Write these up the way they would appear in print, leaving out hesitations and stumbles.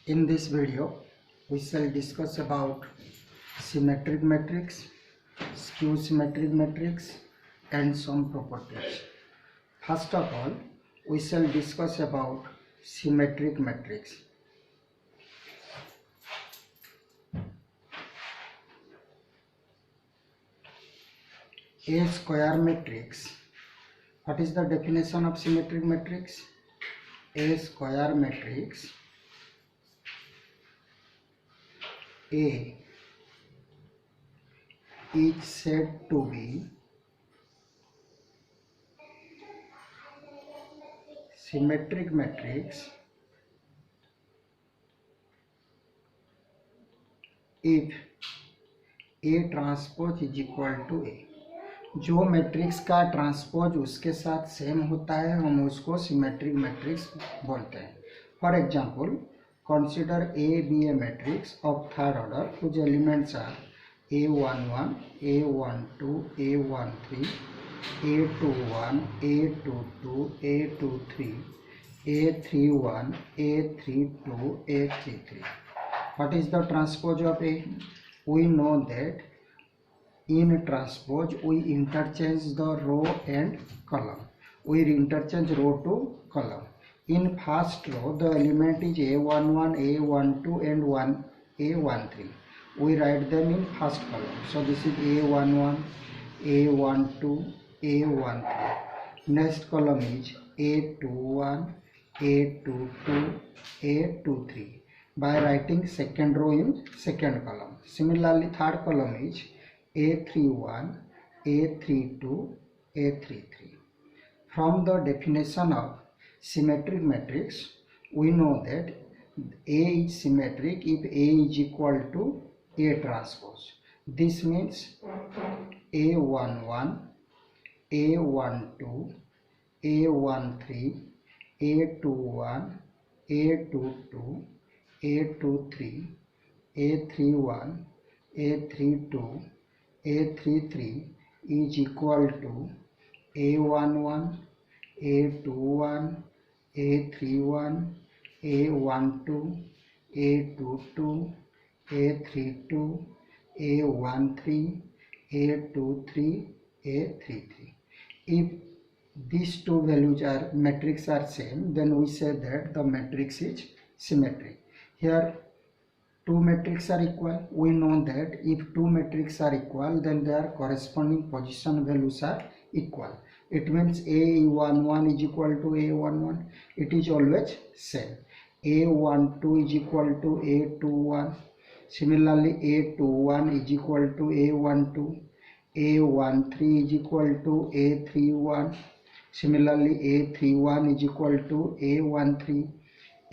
In this video, we shall discuss about symmetric matrix, skew symmetric matrix, and some properties. First of all, we shall discuss about symmetric matrix. A square matrix. What is the definition of symmetric matrix? A square matrix. A is said to be symmetric matrix if A transpose is equal to A. जो मैट्रिक्स का transpose उसके साथ same होता है हम उसको symmetric matrix बोलते हैं. For example, consider A be a matrix of third order whose elements are A11, A12, A13, A21, A22, A23, A31, A32, A33. What is the transpose of A? We know that in transpose we interchange the row and column. We interchange row to column. In first row the element is A11, A12 and A13. We write them in first column. So this is A11, A12, A13. Next column is A21, A22, A23. By writing second row in second column. Similarly, third column is A31, A32, A33. From the definition of symmetric matrix, we know that A is symmetric if A is equal to A transpose. This means A11, A12, A13, A21, A22, A23, A31, A32, A33 is equal to A11, A21, A31, A12, A22, A32, A13, A23, A33. If these two values are matrix are same, then we say that the matrix is symmetric. Here two matrices are equal. We know that if two matrices are equal, then their corresponding position values are equal. It means A11 is equal to A11. It is always same. A12 is equal to A21. Similarly, A21 is equal to A12. A13 is equal to A31. Similarly, A31 is equal to A13.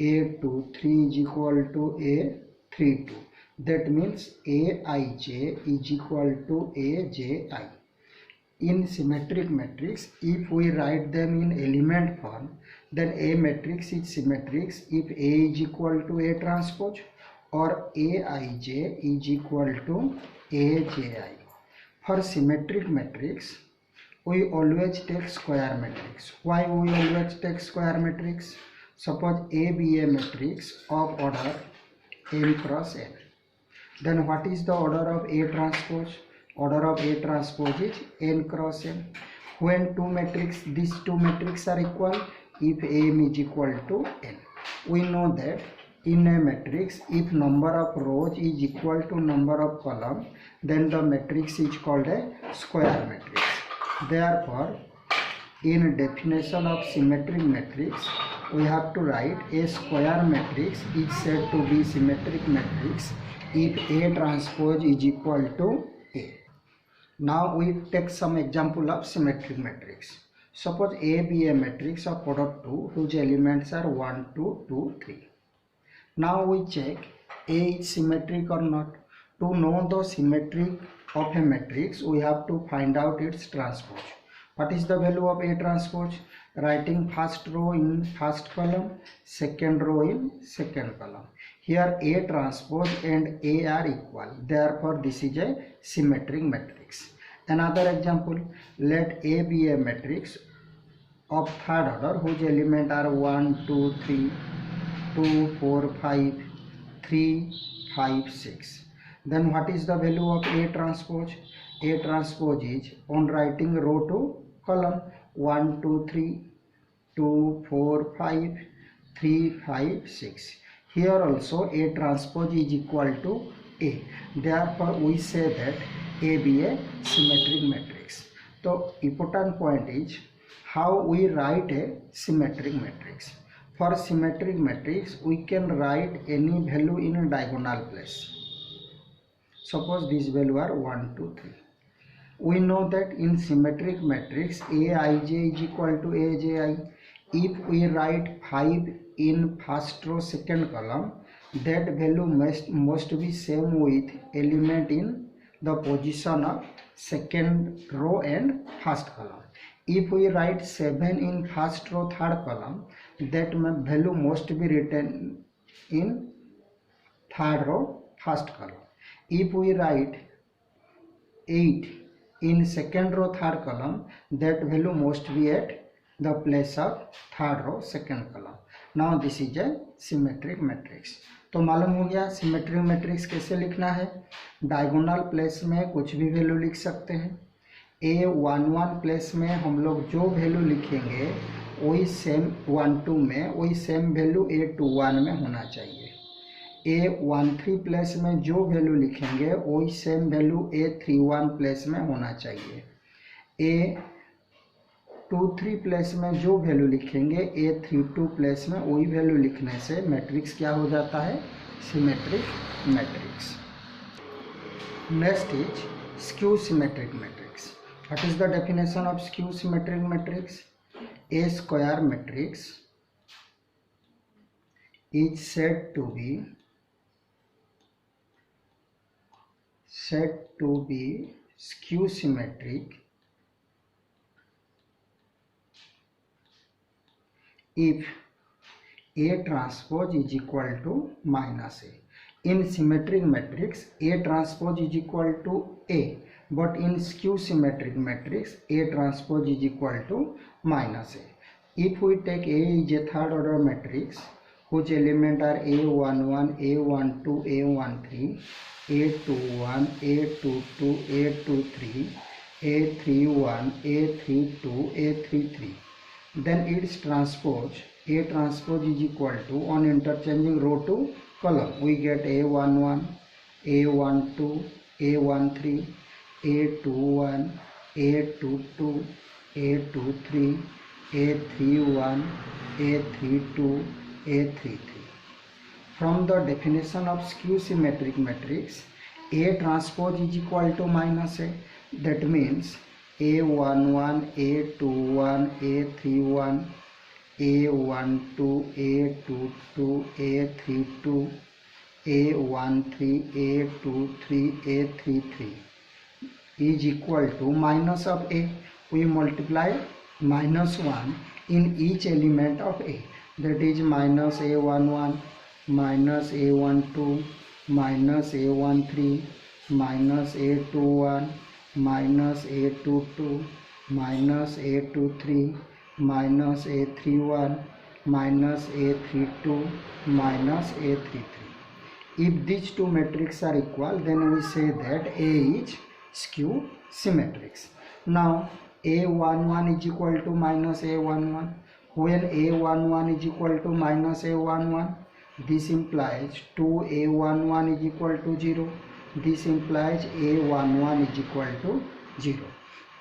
A23 is equal to A32. That means Aij is equal to Aji. In symmetric matrix, if we write them in element form, then A matrix is symmetric if A is equal to A transpose or Aij is equal to Aji. For symmetric matrix, we always take square matrix. Why we always take square matrix? Suppose A be a matrix of order n cross n. Then what is the order of A transpose? Order of A transpose is n cross n. When these two matrices are equal, if M is equal to n. We know that in a matrix, if number of rows is equal to number of columns, then the matrix is called a square matrix. Therefore, in definition of symmetric matrix, we have to write a square matrix is said to be symmetric matrix if A transpose is equal to A. Now we take some example of symmetric matrix. Suppose A be a matrix of order 2 whose elements are 1, 2, 2, 3. Now we check A is symmetric or not. To know the symmetry of a matrix, we have to find out its transpose. What is the value of A transpose? Writing first row in first column, second row in second column. Here A transpose and A are equal. Therefore, this is a symmetric matrix. Another example, let A be a matrix of third order whose elements are 1, 2, 3, 2, 4, 5, 3, 5, 6. Then what is the value of A transpose? A transpose is, on writing row to column, 1, 2, 3, 2, 4, 5, 3, 5, 6. Here also A transpose is equal to A. Therefore, we say that A be a symmetric matrix. So, important point is how we write a symmetric matrix. For symmetric matrix, we can write any value in a diagonal place. Suppose these values are 1, 2, 3. We know that in symmetric matrix Aij is equal to Aj. If we write 5 in first row second column, that value must be same with element in the position of second row and first column. If we write 7 in first row third column, that value must be written in third row first column. If we write 8 in second row third column, that value must be at the place of third row second column. Now this is a symmetric matrix. तो मालूम हो गया symmetric matrix कैसे लिखना है. Diagonal place में कुछ भी वैल्यू लिख सकते हैं. A11 प्लेस में हम लोग जो वैल्यू लिखेंगे वही सेम 12 में वही सेम वैल्यू A21 में होना चाहिए. A13 प्लेस में जो वैल्यू लिखेंगे वही सेम वैल्यू A31 प्लेस में होना चाहिए. A23 प्लेस में जो वैल्यू लिखेंगे A32 प्लेस में वही वैल्यू लिखने से मैट्रिक्स क्या हो जाता है, symmetric matrix. Next is skew symmetric matrix. What is the definition of skew symmetric matrix? A square matrix is said to be skew symmetric if A transpose is equal to minus A. In symmetric matrix, A transpose is equal to A, but in skew symmetric matrix, A transpose is equal to minus A. If we take A is a third order matrix, whose elements are A11, A12, A13, A21, A22, A23, A31, A32, A33, then its transpose, A transpose is equal to, on interchanging row to column, we get A11, A12, A13, A21, A22, A23, A31, A32, A33. From the definition of skew symmetric matrix, A transpose is equal to minus A. That means A11, A21, A31, A12, A22, A32, A13, A23, A33 is equal to minus of A. We multiply minus 1 in each element of A. That is minus A11, minus A12, minus A13, minus A21, minus A22, minus A23, minus A31, minus A32, minus A33. If these two matrices are equal, then we say that A is skew symmetric. Now A11 is equal to minus A11. When A11 is equal to minus A11, this implies 2A11 is equal to 0. This implies A11 is equal to 0.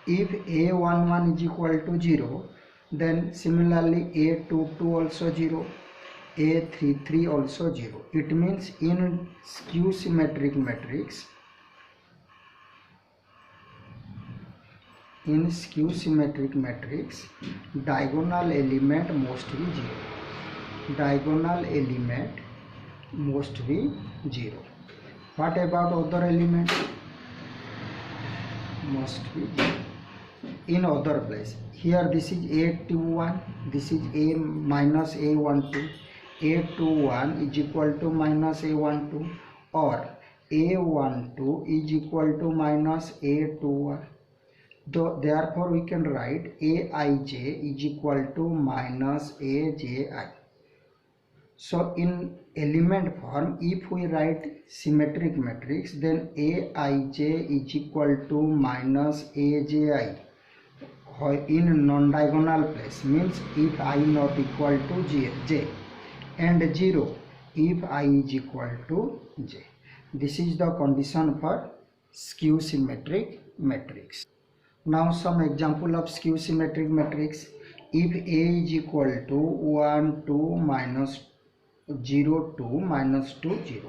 If A11 is equal to 0, then similarly A22 also 0, A33 also 0. It means in skew symmetric matrix, diagonal element must be 0. Diagonal element must be 0. What about other element? Must be 0. In other place, here this is A21, this is A minus A12, A21 is equal to minus A12, or A12 is equal to minus A21. Therefore, we can write Aij is equal to minus Aji. So, in element form. If we write symmetric matrix, then Aij is equal to minus Aji in non-diagonal place, means if I not equal to j, and 0 if I is equal to j. This is the condition for skew symmetric matrix. Now some example of skew symmetric matrix. If A is equal to 1 2 minus 0 2 minus 2 0,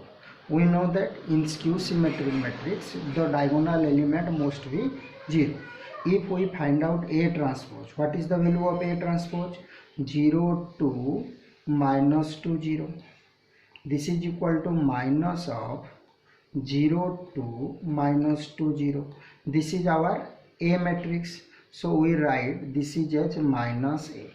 we know that in skew symmetric matrix the diagonal element must be 0. If we find out A transpose, what is the value of A transpose? 0 2 minus 2 0. This is equal to minus of 0 2 minus 2 0. This is our A matrix. So we write this is as minus A.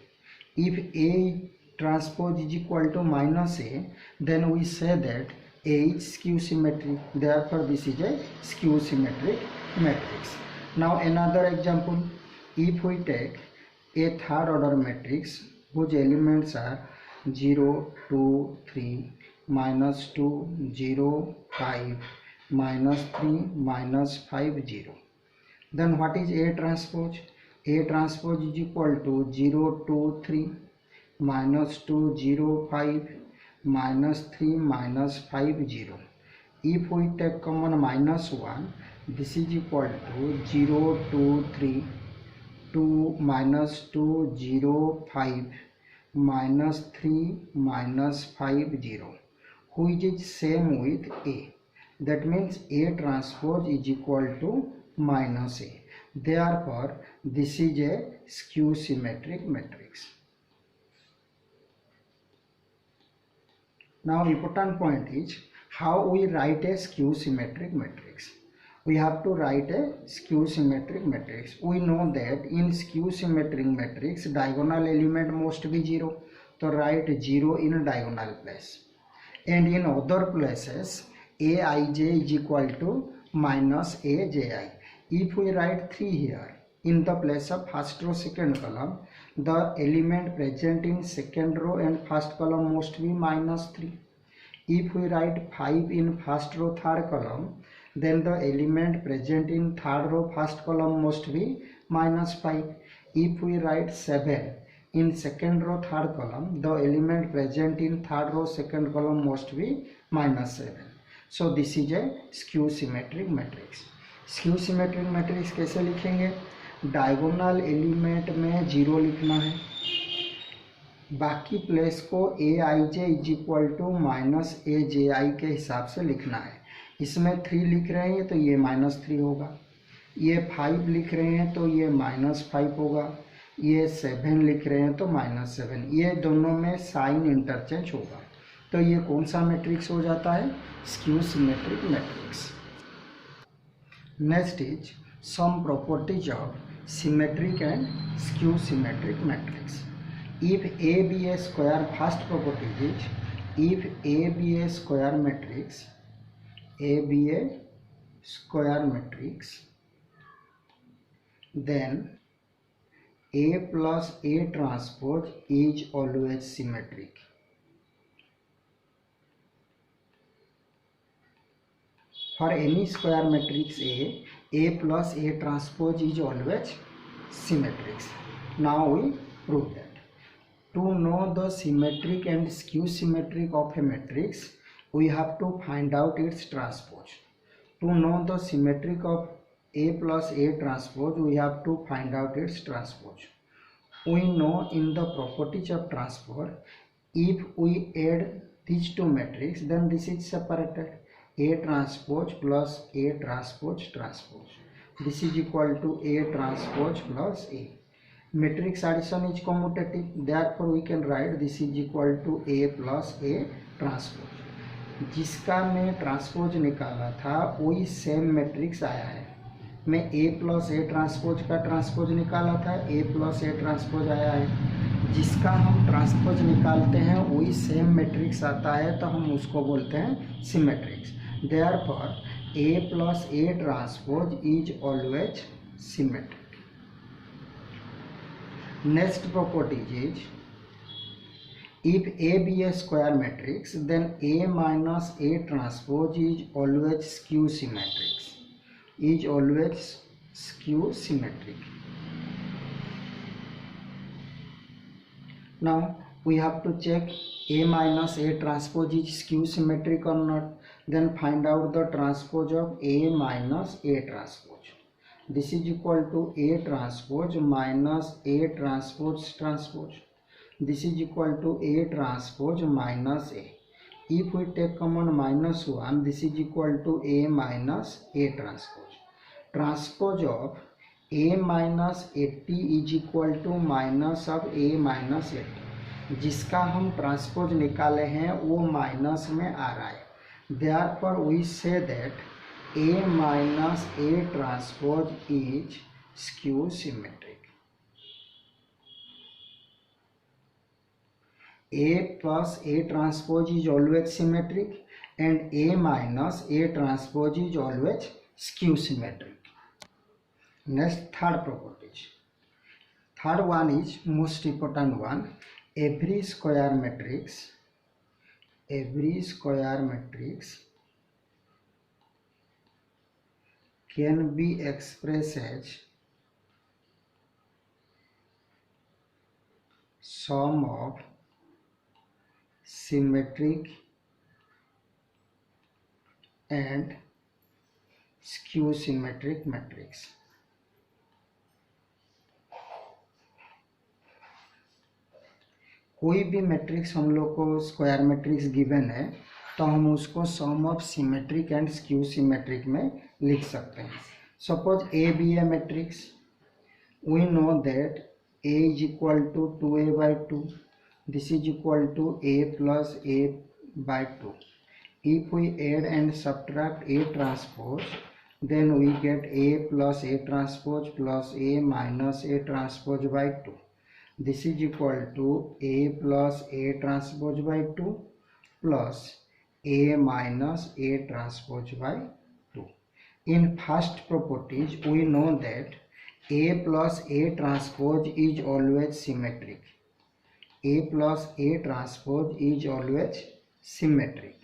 If A transpose is equal to minus A, then we say that A is skew symmetric. Therefore this is a skew symmetric matrix. Now another example. If we take a third order matrix whose elements are 0 2 3 minus 2 0 5 minus 3 minus 5 0, then what is A transpose? A transpose is equal to 0 2 3 minus 2 0 5 minus 3 minus 5 0. If we take common minus 1, this is equal to 0 2 3 2 minus 2 0 5 minus 3 minus 5 0, which is same with A. That means A transpose is equal to minus A. Therefore this is a skew symmetric matrix. Now important point is how we write a skew symmetric matrix. We have to write a skew symmetric matrix. We know that in skew symmetric matrix diagonal element must be 0. So write 0 in diagonal place. And in other places Aij is equal to minus Aji. If we write 3 here, in the place of first row second column, the element present in second row and first column must be minus 3. If we write 5 in first row third column, then the element present in third row first column must be minus 5. If we write 7 in second row third column, the element present in third row second column must be minus 7. So this is a skew symmetric matrix. Skew symmetric matrix कैसे लिखेंगे? Diagonal element में 0 लिखना है, बाकी place को ए आई जे is equal to minus ए जे आई के हिसाब से लिखना है. इसमें 3 लिख रहे हैं तो ये -3 होगा, ये 5 लिख रहे हैं तो ये -5 होगा, ये 7 लिख रहे हैं तो -7. ये दोनों में साइन इंटरचेंज होगा. तो ये कौन सा मैट्रिक्स हो जाता है? Skew symmetric matrix. Next is some properties of symmetric and skew symmetric matrix. If A be a square, first property is if A be a square matrix, A be a square matrix, then A plus A transpose is always symmetric. For any square matrix A plus A transpose is always symmetric. Now we prove that. To know the symmetric and skew symmetric of a matrix, we have to find out its transpose. To know the symmetric of A plus A transpose, we have to find out its transpose. We know in the properties of transpose, if we add these two matrices, then this is separated. A transpose plus A transpose transpose. This is equal to A transpose plus A. Matrix addition is commutative, therefore we can write this is equal to A plus A transpose. जिसका मैं transpose निकाला था वही same matrix आया है. मैं A plus A transpose का transpose निकाला था, A प्लस A ट्रांसपोज आया है. जिसका हम ट्रांसपोज निकालते हैं वही सेम मैट्रिक्स आता है, तो हम उसको बोलते हैं symmetrics. Therefore A plus A transpose is always symmetric. Next property is If A be a square matrix, then A minus A transpose is always skew symmetric. Is always skew symmetric. Now we have to check A minus A transpose is skew symmetric or not. Then find out the transpose of A minus A transpose. This is equal to A transpose minus A transpose transpose. This is equal to A transpose minus A. If we take common minus 1, this is equal to A minus A transpose. Transpose of A minus 80 is equal to minus of A minus 80. जिसका हम transpose निकाले हैं वो minus में आ रहा है. Therefore we say that A minus A transpose is skew symmetric. A plus A transpose is always symmetric and A minus A transpose is always skew symmetric. Next, third properties. Third one is most important one. Every square matrix can be expressed as sum of symmetric and skew symmetric matrix. कोई भी matrix हम लोग को square matrix given है तो हम उसको sum of symmetric and skew symmetric में लिख सकते हैं. Suppose A be a matrix, we know that A is equal to 2a by 2. This is equal to a plus a by 2. If we add and subtract A transpose, then we get A plus A transpose plus A minus A transpose by 2. This is equal to A plus A transpose by 2 plus A minus A transpose by 2. In first properties, we know that A plus A transpose is always symmetric. A plus A transpose is always symmetric.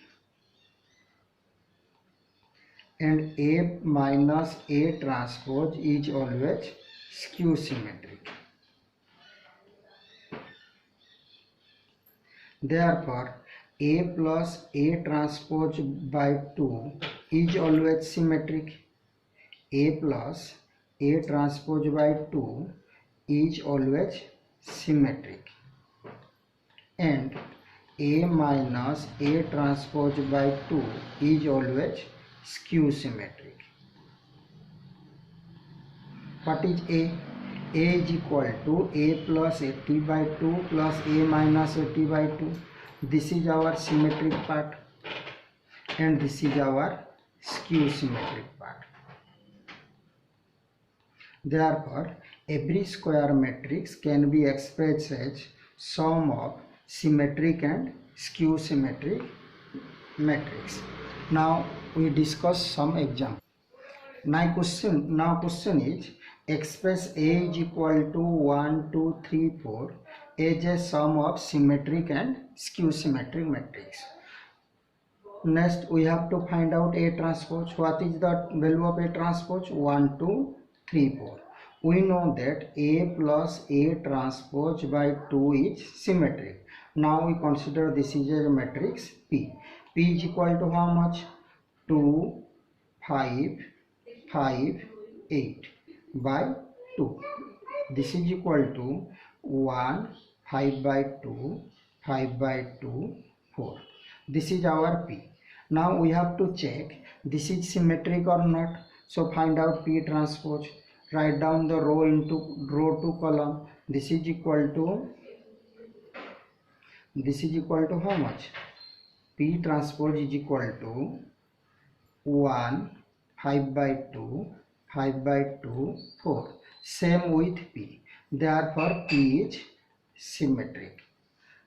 And A minus A transpose is always skew symmetric. Therefore, A plus A transpose by 2 is always symmetric. A plus A transpose by 2 is always symmetric. And A minus A transpose by 2 is always skew symmetric. What is A? A is equal to A plus 80 by 2 plus A minus 80 by 2. This is our symmetric part and this is our skew symmetric part. Therefore, every square matrix can be expressed as sum of symmetric and skew symmetric matrix. Now we discuss some example. Now question is, express A is equal to 1, 2, 3, 4 as a sum of symmetric and skew symmetric matrix. Next we have to find out A transpose. What is the value of A transpose? 1, 2, 3, 4. We know that A plus A transpose by 2 is symmetric. Now we consider this is a matrix P. P is equal to how much? 2, 5, 5, 8 by 2. This is equal to 1, 5 by 2, 5 by 2, 4. This is our P. Now we have to check this is symmetric or not. So find out P transpose. Write down the row into row to column. This is equal to how much? P transpose is equal to 1, 5 by 2, 5 by 2, 4. Same with P. Therefore, P is symmetric.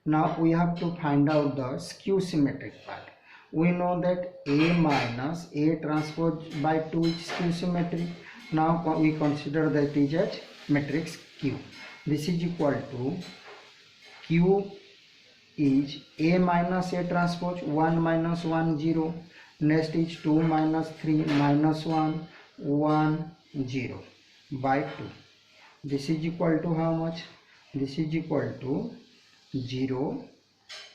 Now we have to find out the skew symmetric part. We know that A minus A transpose by 2 is skew symmetric. Now we consider that is as matrix Q. This is equal to Q is A minus A transpose 1 minus 1 0. Next is 2 minus 3 minus 1 1 0 by 2. This is equal to how much? This is equal to 0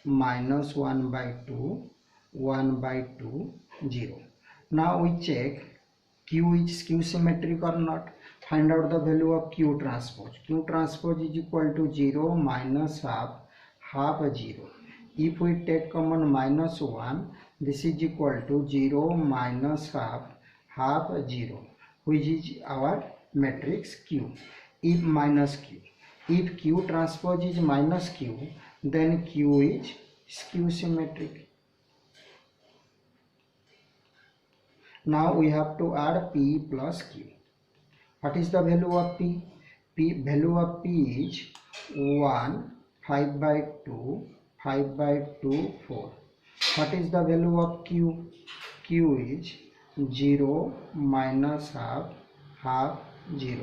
minus 1 by 2 1 by 2 0. Now we check Q is skew symmetric or not. Find out the value of Q transpose. Q transpose is equal to 0 minus half 0. If we take common minus 1, this is equal to 0 minus half 0, which is our matrix Q. If minus Q, if Q transpose is minus Q, then Q is skew symmetric. Now we have to add P plus Q. What is the value of P? Value of P is 1, 5 by 2, 5 by 2, 4. What is the value of Q? Q is 0 minus half 0.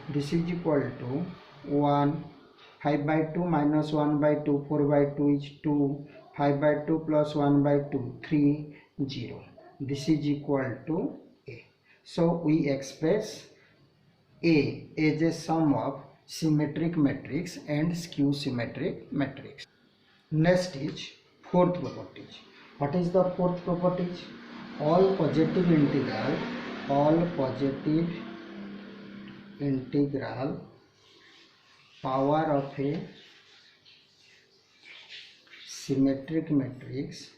This is equal to 1, 5 by 2 minus 1 by 2, 4 by 2 is 2, 5 by 2 plus 1 by 2, 3, 0. This is equal to A. So we express A as a sum of symmetric matrix and skew symmetric matrix. Next is fourth property. What is the fourth property? All positive integral power of a symmetric matrix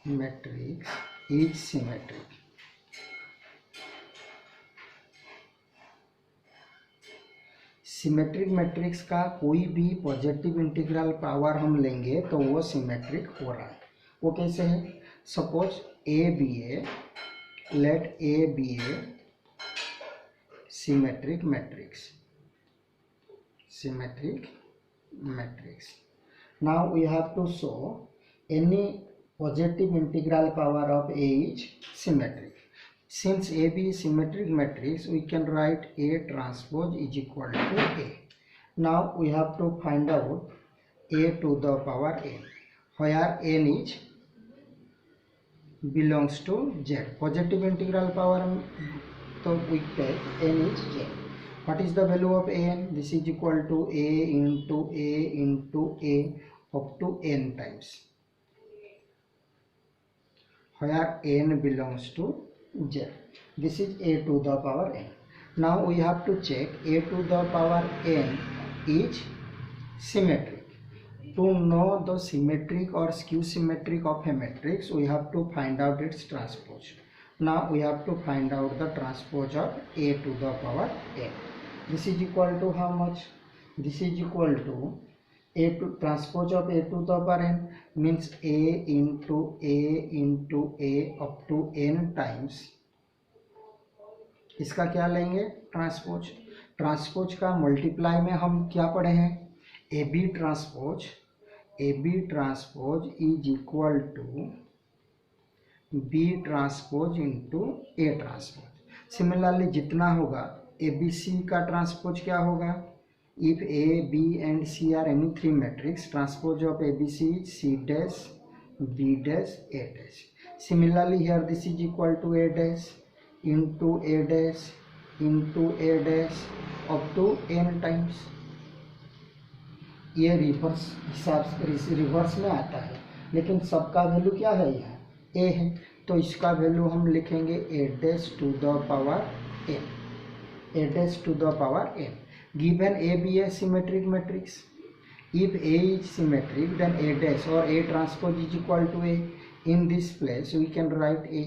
is symmetric. Symmetric matrix का कोई भी positive integral power हम लेंगे तो वो symmetric हो रहा है. वो कैसे है? Suppose A be a, let A be a symmetric matrix. Now we have to show any positive integral power of A is symmetric. Since AB is symmetric matrix, we can write A transpose is equal to A. Now we have to find out A to the power n, where n is belongs to Z. Positive integral power, so we take n is Z. What is the value of an? This is equal to A into A into A up to n times, where n belongs to Z. This is A to the power n. Now we have to check A to the power n is symmetric. To know the symmetric or skew symmetric of a matrix, we have to find out its transpose. Now we have to find out the transpose of A to the power n. This is equal to how much? This is equal to A to transpose of A to the power n means A into A up to n times. इसका क्या लेंगे? Transpose. Transpose का multiply में हम क्या पढ़े हैं? A B transpose is equal to B transpose into A transpose. Similarly जितना होगा ए बी सी का ट्रांसपोज क्या होगा? If A B and C are any three matrix, transpose of A B C is C dash B dash A dash. Similarly here this is equal to A dash into a dash up to n times. ये reverse हिसाब reverse में आता है, लेकिन सबका value क्या है? यहाँ a है, तो इसका वैल्यू हम लिखेंगे a dash to the power n. Given a be a symmetric matrix. If a is symmetric then a dash और a transpose is equal to a. In this place we can write a.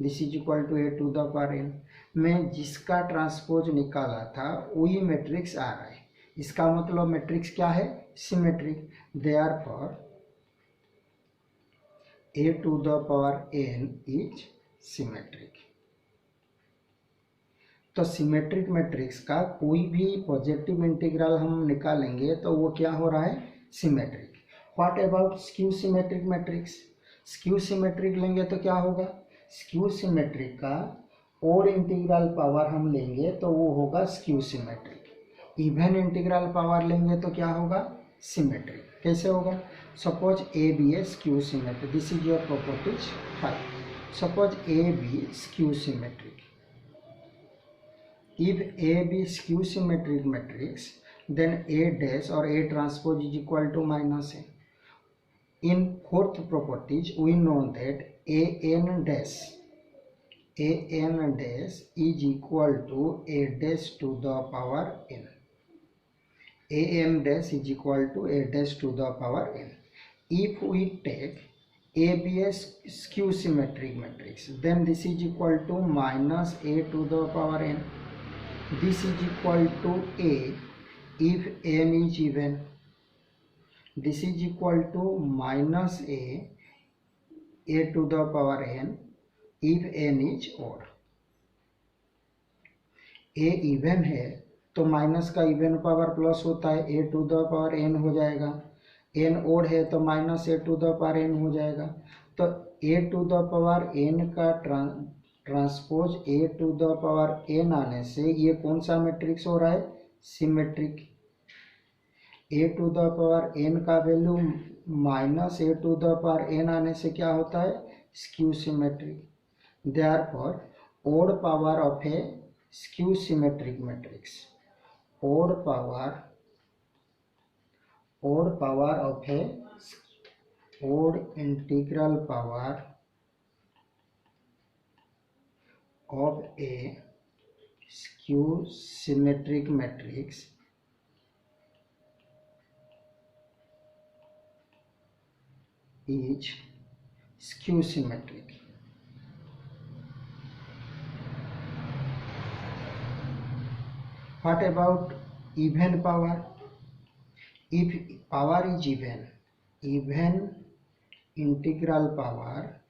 This is equal to A to the power n. मैं जिसका transpose निकाला था वही matrix आ रहा है. इसका मतलब मैट्रिक्स क्या है? Symmetric. Therefore A to the power n is symmetric. तो सिमेट्रिक मैट्रिक्स का कोई भी पॉजिटिव इंटीग्रल हम निकालेंगे तो वो क्या हो रहा है? Symmetric. What about skew symmetric matrix? Skew symmetric लेंगे तो क्या होगा? स्क्यू सिमेट्रिक का और इंटीग्रल पावर हम लेंगे तो वो होगा skew symmetric. Even integral power लेंगे तो क्या होगा, सिमेट्रिक। कैसे होगा, suppose A be a skew symmetric, this is your properties 5। Suppose A be skew symmetric, if A be skew symmetric matrix, then A dash or A transpose is equal to minus A. In fourth properties, we know that AN dash is equal to A dash to the power n. AM dash is equal to A dash to the power n. If we take A be a skew symmetric matrix, then this is equal to minus A to the power n. This is equal to A if n is even. This is equal to minus A to the power n if n is odd. A even है तो minus का even power plus होता है, a to the power n हो जाएगा। n odd है तो minus a to the power n हो जाएगा। तो a to the power n का transpose a to the power n आने से ये कौन सा मैट्रिक्स हो रहा है, symmetric. a to the power n का value minus a to the power n आने से क्या होता है, skew symmetric. Therefore odd power of a skew symmetric matrix, odd power of a odd integral power of a skew symmetric matrix is skew symmetric. What about even power? If power is even integral power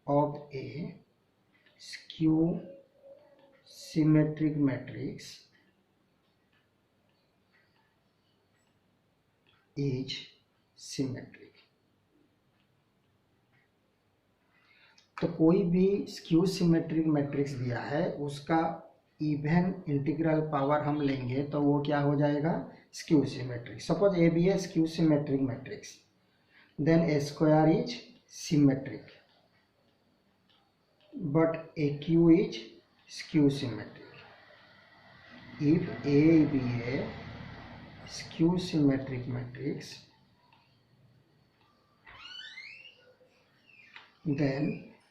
of a skew symmetric matrix is symmetric. तो कोई भी skew symmetric matrix दिया है उसका even integral power हम लेंगे तो वो क्या हो जाएगा, skew symmetric. Suppose A be a skew symmetric matrix, then A square is symmetric but AQ is skew symmetric. If A be a skew symmetric matrix, then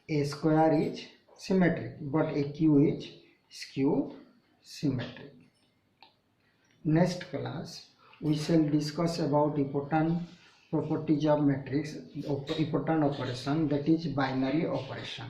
A square is symmetric but AQ is skew symmetric. Next class we shall discuss about important properties of matrix, important operation, that is binary operation.